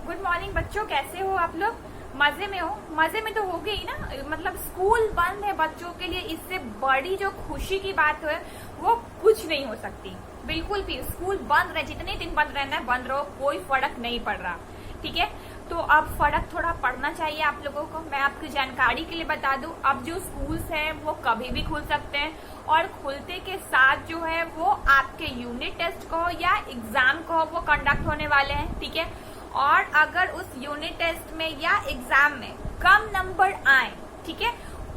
Good morning बच्चों, कैसे हो आप लोग? मजे में हो? मजे में तो हो गई ना। मतलब स्कूल बंद है बच्चों के लिए, इससे बड़ी जो खुशी की बात है वो कुछ नहीं हो सकती। बिल्कुल भी स्कूल बंद रहे, जितने दिन बंद रहना है बंद रहो, कोई फर्क नहीं पड़ रहा। ठीक है, तो अब फर्क थोड़ा पड़ना चाहिए आप लोगों को। मैं आपकी जानकारी के लिए बता दूं, अब जो स्कूल्स हैं वो कभी भी खुल सकते हैं और खुलते के साथ जो है वो आपके यूनिट टेस्ट को या एग्जाम को वो कंडक्ट होने वाले हैं। ठीक है, और अगर उस यूनिट टेस्ट में या एग्जाम में कम नंबर आए, ठीक है,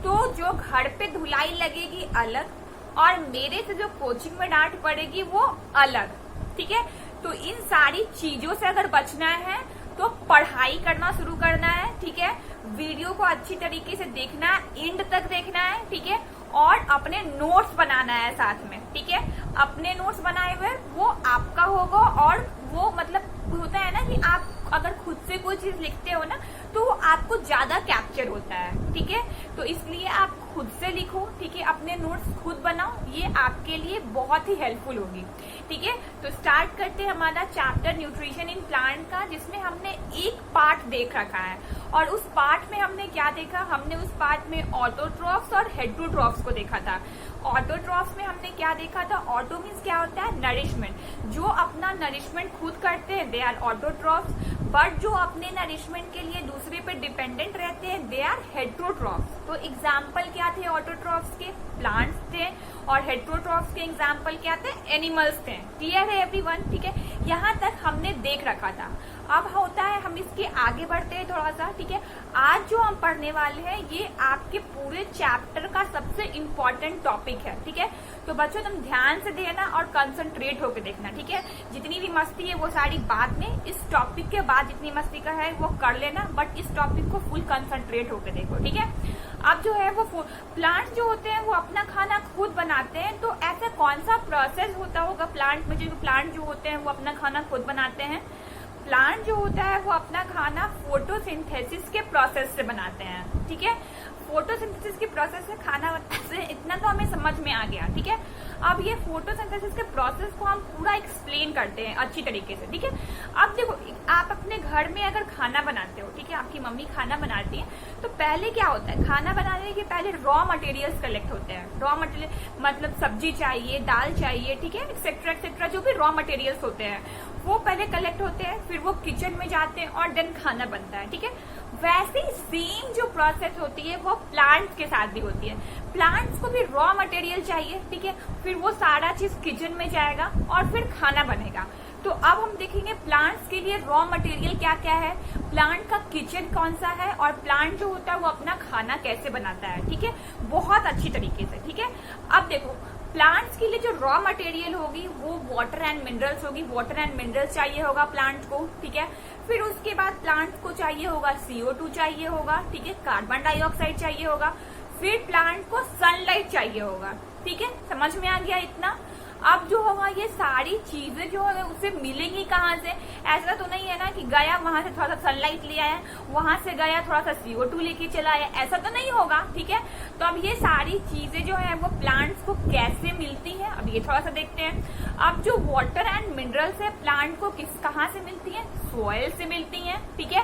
तो जो घर पे धुलाई लगेगी अलग और मेरे से जो कोचिंग में डांट पड़ेगी वो अलग। ठीक है, तो इन सारी चीजों से अगर बचना है तो पढ़ाई करना शुरू करना है। ठीक है, वीडियो को अच्छी तरीके से देखना है, एंड तक देखना है। ठीक है, और अपने नोट्स बनाना है साथ में। ठीक है, अपने नोट्स बनाए हुए वो आपका होगा और वो मतलब होता है ना कि आप अगर खुद से कोई चीज लिखते हो ना तो वो आपको ज्यादा कैप्चर होता है। ठीक है, तो इसलिए आप खुद से लिखो। ठीक है, अपने नोट्स खुद बनाओ, ये आपके लिए बहुत ही हेल्पफुल होगी। ठीक है, तो स्टार्ट करते हैं हमारा चैप्टर न्यूट्रिशन इन प्लांट का, जिसमें हमने एक पार्ट देख रखा है। और उस पार्ट में हमने क्या देखा? हमने उस पार्ट में ऑटोट्रॉफ्स और हेट्रोट्रॉफ्स को देखा था। ऑटोट्रॉफ्स में हमने क्या देखा था? ऑटो मीन्स क्या होता है? नरिशमेंट। जो अपना नरिशमेंट खुद करते हैं दे आर ऑटोट्रॉफ्स, बट जो अपने नरिशमेंट के लिए दूसरे पे डिपेंडेंट रहते हैं दे आर हेट्रोट्रॉफ्स। तो एग्जाम्पल क्या थे ऑटोट्रॉफ्स के? प्लांट्स थे, और हेट्रोट्रॉफ्स के एग्जाम्पल क्या थे? एनिमल्स थे। क्लियर है एवरीवन? ठीक है, यहाँ तक हमने देख रखा था। अब होता है हम इसके आगे बढ़ते हैं थोड़ा सा। ठीक है, आज जो हम पढ़ने वाले हैं ये आपके पूरे चैप्टर का सबसे इम्पोर्टेंट टॉपिक है। ठीक है, तो बच्चों तुम ध्यान से देना और कंसंट्रेट होकर देखना। ठीक है, जितनी भी मस्ती है वो सारी बाद में, इस टॉपिक के बाद जितनी मस्ती का है वो कर लेना, बट इस टॉपिक को फुल कंसंट्रेट होकर देखो। ठीक है, अब जो है वो प्लांट जो होते हैं वो अपना खाना खुद बनाते हैं। तो ऐसा कौन सा प्रोसेस होता होगा प्लांट में? जो प्लांट जो होते हैं वो अपना खाना खुद बनाते हैं। प्लांट जो होता है वो अपना खाना फोटोसिंथेसिस के प्रोसेस से बनाते हैं। ठीक है, फोटोसिंथेसिस के प्रोसेस से खाना बनाते हैं, इतना तो हमें समझ में आ गया। ठीक है, अब ये फोटोसिंथेसिस के प्रोसेस को हम पूरा एक्सप्लेन करते हैं अच्छी तरीके से। ठीक है, अब देखो आप अपने घर में अगर खाना बनाते हो, ठीक है, आपकी मम्मी खाना बनाती है, तो पहले क्या होता है? खाना बनाने के पहले रॉ मटेरियल्स कलेक्ट होते हैं। रॉ मटेरियल मतलब सब्जी चाहिए, दाल चाहिए, ठीक है, एक्सेट्रा एक्सेट्रा, जो भी रॉ मटेरियल्स होते हैं वो पहले कलेक्ट होते हैं, फिर वो किचन में जाते हैं और देन खाना बनता है। ठीक है, वैसे ही सेम जो प्रोसेस होती है वो प्लांट्स के साथ भी होती है। प्लांट्स को भी रॉ मटेरियल चाहिए, ठीक है, फिर वो सारा चीज किचन में जाएगा और फिर खाना बनेगा। तो अब हम देखेंगे प्लांट्स के लिए रॉ मटेरियल क्या क्या है, प्लांट का किचन कौन सा है, और प्लांट जो होता है वो अपना खाना कैसे बनाता है। ठीक है, बहुत अच्छी तरीके से। ठीक है, अब देखो प्लांट्स के लिए जो रॉ मटेरियल होगी वो वाटर एंड मिनरल्स होगी। वाटर एंड मिनरल्स चाहिए होगा प्लांट को। ठीक है, फिर उसके बाद प्लांट्स को चाहिए होगा CO2 चाहिए होगा। ठीक है, कार्बन डाइऑक्साइड चाहिए होगा, फिर प्लांट को सनलाइट चाहिए होगा। ठीक है, समझ में आ गया इतना? अब जो होगा ये सारी चीजें जो है उसे मिलेंगी कहाँ से? ऐसा तो नहीं है ना कि गया वहां से थोड़ा सा सनलाइट ले आया, वहां से गया थोड़ा सा CO2 लेके चला आया, ऐसा तो नहीं होगा। ठीक है, तो अब ये सारी चीजें जो है वो प्लांट्स को कैसे मिलती है अब ये थोड़ा सा देखते हैं। अब जो वाटर एंड मिनरल्स है प्लांट को कहाँ से मिलती है? सॉइल से मिलती है। ठीक है,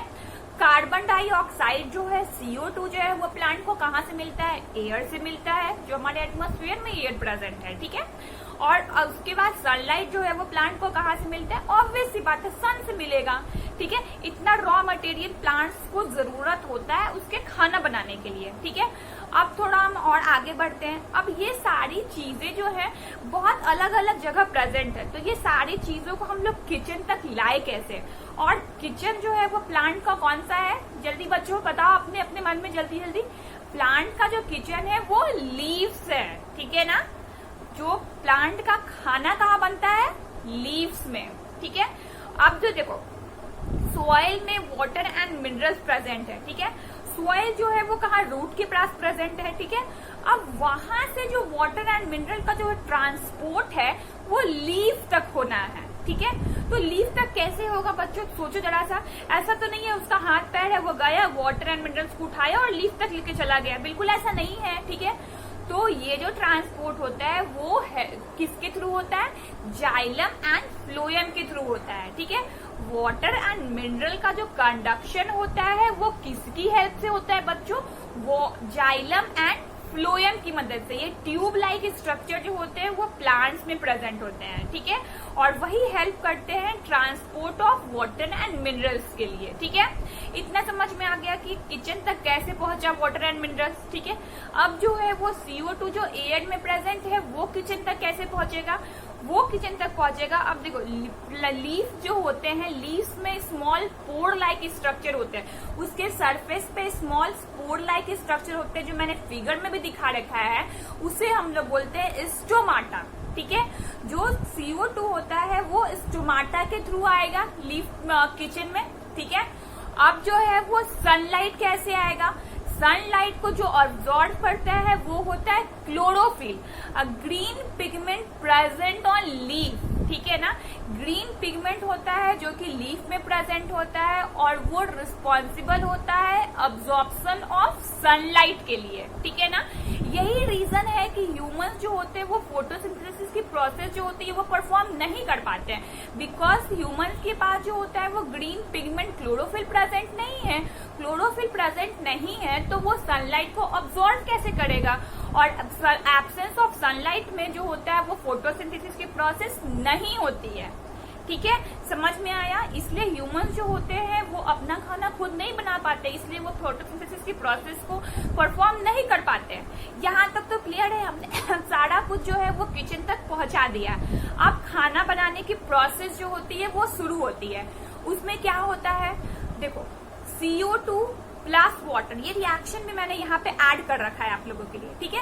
कार्बन डाइऑक्साइड जो है CO2 जो है वो प्लांट को कहाँ से मिलता है? एयर से मिलता है, जो हमारे एटमॉस्फेयर में एयर प्रेजेंट है। ठीक है, और उसके बाद सनलाइट जो है वो प्लांट को कहाँ से मिलता है? ऑब्वियस सी बात है, सन से मिलेगा। ठीक है, इतना रॉ मटेरियल प्लांट्स को जरूरत होता है उसके खाना बनाने के लिए। ठीक है, अब थोड़ा हम और आगे बढ़ते हैं। अब ये सारी चीजें जो है बहुत अलग अलग जगह प्रेजेंट है, तो ये सारी चीजों को हम लोग किचन तक लाए कैसे? और किचन जो है वो प्लांट का कौन सा है? जल्दी बच्चों बताओ अपने अपने मन में, जल्दी जल्दी। प्लांट का जो किचन है वो लीव्स है। ठीक है ना, जो प्लांट का खाना कहाँ बनता है? लीव्स में। ठीक है, अब जो देखो सॉइल में वाटर एंड मिनरल्स प्रेजेंट है। ठीक है, सॉइल जो है वो कहाँ? रूट के पास प्रेजेंट है। ठीक है, अब वहां से जो वाटर एंड मिनरल का जो ट्रांसपोर्ट है वो लीफ तक होना है। ठीक है, तो लीफ तक कैसे होगा बच्चों? सोचो जरा सा, ऐसा तो नहीं है उसका हाथ पैर है, वो गया वाटर एंड मिनरल्स को उठाया और लीफ तक लेके चला गया, बिल्कुल ऐसा नहीं है। ठीक है, तो ये जो ट्रांसपोर्ट होता है वो है किसके थ्रू होता है? जाइलम एंड फ्लोएम के थ्रू होता है। ठीक है, वाटर एंड मिनरल का जो कंडक्शन होता है वो किसकी हेल्प से होता है बच्चों? वो जाइलम एंड फ्लोएम की मदद से। ये ट्यूब लाइक स्ट्रक्चर जो होते हैं वो प्लांट्स में प्रेजेंट होते हैं, ठीक है, और वही हेल्प करते हैं transport of water and minerals के लिए, ठीक है। इतना समझ में आ गया कि किचन तक कैसे पहुंचा वाटर एंड मिनरल्स, ठीक है। अब जो है वो CO2 जो एयर में प्रेजेंट है वो किचन तक कैसे पहुंचेगा? वो किचन तक पहुंचेगा। अब देखो लीफ जो होते हैं, लीव्स में स्मॉल पोर लाइक स्ट्रक्चर होते हैं, उसके सरफेस पे स्मॉल स्पोर लाइक स्ट्रक्चर होते हैं, जो मैंने फिगर में भी दिखा रखा है, उसे हम लोग बोलते हैं स्टोमाटा, ठीक है। जो CO2 होता है वो स्टोमाटा के थ्रू आएगा लीफ किचन में, ठीक है। अब जो है वो सनलाइट कैसे आएगा? सनलाइट को जो ऑब्जॉर्व करता है वो होता है chlorophyll, a green pigment present on leaf, ठीक है ना। ग्रीन पिगमेंट होता है जो कि लीफ में प्रेजेंट होता है और वो रिस्पॉन्सिबल होता है अब्जॉर्प्शन ऑफ सनलाइट के लिए, ठीक है ना। यही रीजन है कि ह्यूमंस जो होते हैं वो फोटोसिंथेसिस की प्रोसेस जो होती है वो परफॉर्म नहीं कर पाते हैं, बिकॉज ह्यूमंस के पास जो होता है वो ग्रीन पिगमेंट क्लोरोफिल प्रेजेंट नहीं है। क्लोरोफिल प्रेजेंट नहीं है तो वो सनलाइट को अब्सॉर्ब कैसे करेगा? और एब्सेंस ऑफ सनलाइट में जो होता है वो फोटोसिंथेसिस की प्रोसेस नहीं होती है, ठीक है। समझ में आया? इसलिए ह्यूमंस जो होते हैं वो अपना खाना खुद नहीं बना पाते, इसलिए वो फोटोसिंथेसिस की प्रोसेस को परफॉर्म नहीं कर पाते। यहाँ तक तो क्लियर है, हमने सारा कुछ जो है वो किचन तक पहुंचा दिया। अब खाना बनाने की प्रोसेस जो होती है वो शुरू होती है। उसमें क्या होता है? देखो CO2 प्लस वाटर, ये रिएक्शन भी मैंने यहाँ पे ऐड कर रखा है आप लोगों के लिए, ठीक है।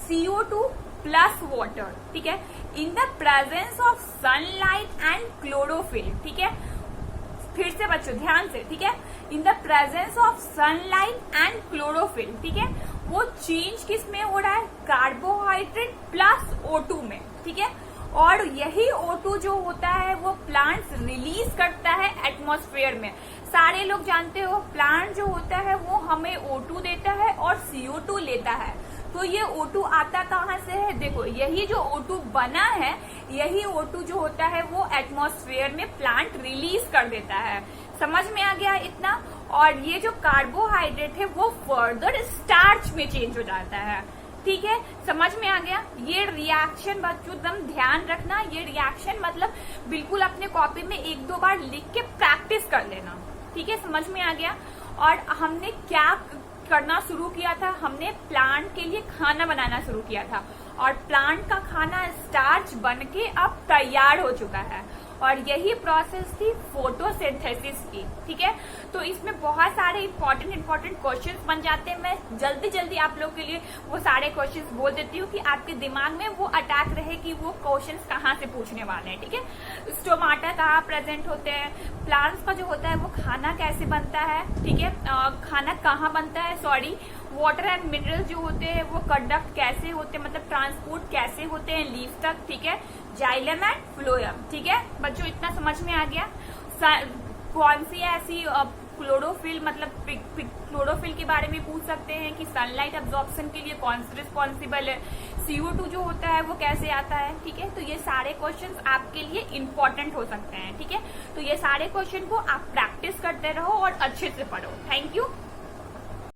CO2 प्लस वाटर, ठीक है, in the presence of sunlight and chlorophyll, ठीक है। फिर से बच्चों ध्यान से, ठीक है, in the presence of sunlight and chlorophyll, ठीक है। वो चेंज किस में हो रहा है? कार्बोहाइड्रेट प्लस O2 में, ठीक है। और यही O2 जो होता है वो प्लांट्स रिलीज करता है एटमॉस्फेयर में। सारे लोग जानते हो प्लांट जो होता है वो हमें O2 देता है और CO2 लेता है। तो ये O2 आता कहाँ से है? देखो यही जो O2 बना है, यही O2 जो होता है वो एटमॉस्फेयर में प्लांट रिलीज कर देता है। समझ में आ गया इतना? और ये जो कार्बोहाइड्रेट है वो फर्दर स्टार्च में चेंज हो जाता है, ठीक है। समझ में आ गया? ये रिएक्शन बच्चों एकदम ध्यान रखना, ये रिएक्शन मतलब बिल्कुल अपने कॉपी में 1-2 बार लिख के प्रैक्टिस कर लेना, ठीक है। समझ में आ गया? और हमने क्या करना शुरू किया था? हमने प्लांट के लिए खाना बनाना शुरू किया था और प्लांट का खाना स्टार्च बन के अब तैयार हो चुका है और यही प्रोसेस थी फोटोसिंथेसिस की, ठीक है। तो इसमें बहुत सारे इंपॉर्टेंट क्वेश्चंस बन जाते हैं। मैं जल्दी आप लोग के लिए वो सारे क्वेश्चंस बोल देती हूँ कि आपके दिमाग में वो अटैक रहे कि वो क्वेश्चंस कहाँ से पूछने वाले हैं, ठीक है। स्टोमाटा कहाँ प्रेजेंट होते हैं, प्लांट्स का जो होता है वो खाना कैसे बनता है, ठीक है, खाना कहाँ बनता है, सॉरी, वाटर एंड मिनरल्स जो होते हैं वो कंडक्ट कैसे होते हैं, मतलब ट्रांसपोर्ट कैसे होते हैं लीफ तक, ठीक है, जाइलम एंड फ्लोएम, ठीक है। बच्चों इतना समझ में आ गया? कौन सी ऐसी क्लोरोफिल, मतलब क्लोरोफिल के बारे में पूछ सकते हैं कि सनलाइट अब्जॉर्प्शन के लिए कौन सा रिस्पॉन्सिबल है, CO2 जो होता है वो कैसे आता है, ठीक है। तो ये सारे क्वेश्चंस आपके लिए इंपॉर्टेंट हो सकते हैं, ठीक है। तो ये सारे क्वेश्चन को आप प्रैक्टिस करते रहो और अच्छे से पढ़ो। Thank you.